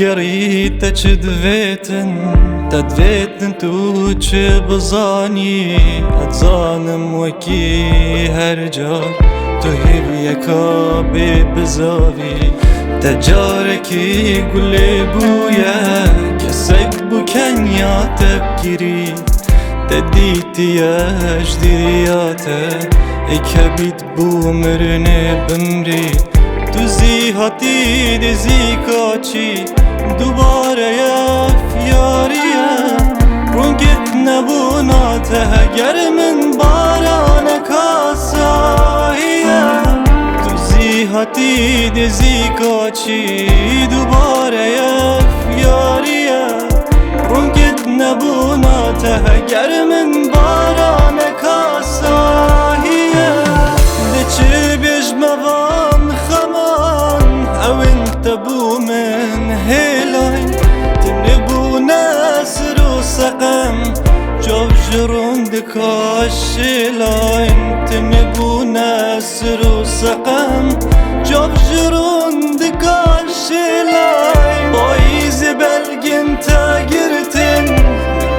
گریت چه دویتن تو چه بزانی اتزانم وکی هر جار تو هیو یکا بزاوی تجارکی گلی بویا کسک بو کنیا تبگیری تدیتی اجدیاته اکبیت بو مرنه بمری تو زیهاتی دزی کاچی دوباره یاریه رونگت نبوناته گر من باران کاساییه تو زیهاتی دزی کاچی دوباره یاریه رونگت نبوناته گر من باران کاساییه دچه بیجموان خمان او انت بو من هیلاین تنبو ناسر و سقم جاو جرون دکاشلاین تنبو ناسر و سقم جاو جرون دکاشلاین بایز بلگن تا گرتن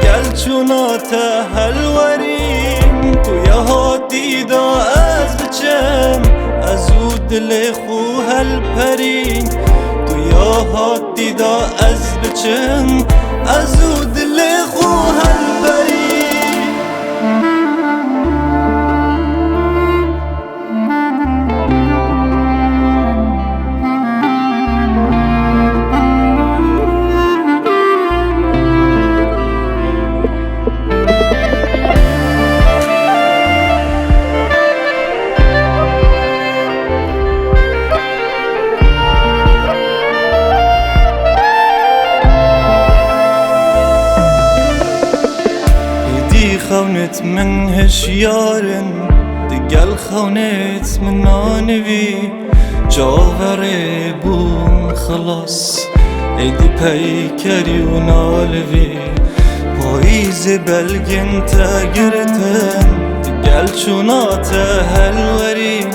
گل چوناتا هلورین تو یهاتی دا از بچم ازو دل خو هلپرین تو یهاتی دا از بچم ازو دل خو هلپرین خونت من هشيارن دقل خونت من نانوي جاوري بون خلاص ايدي بيكري ونالوي پاییز بلگن تگرتن دقل چوناته هلورین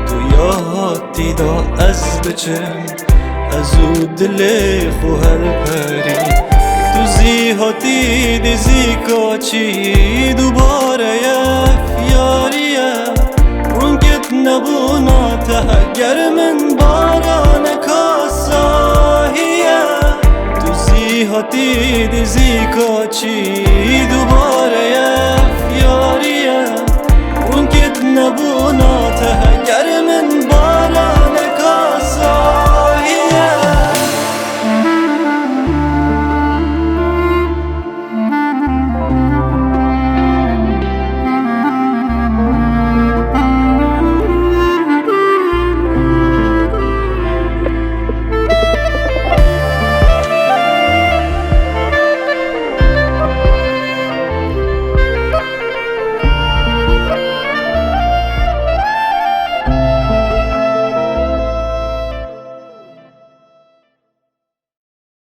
تو یهاتی دا از بچم ازو دل خو هلپرین تو زیهاتی دزی کاچی دوباره یاریه رونگت نبوناته گر من باران کاساییه تو زیهاتی دزی کاچی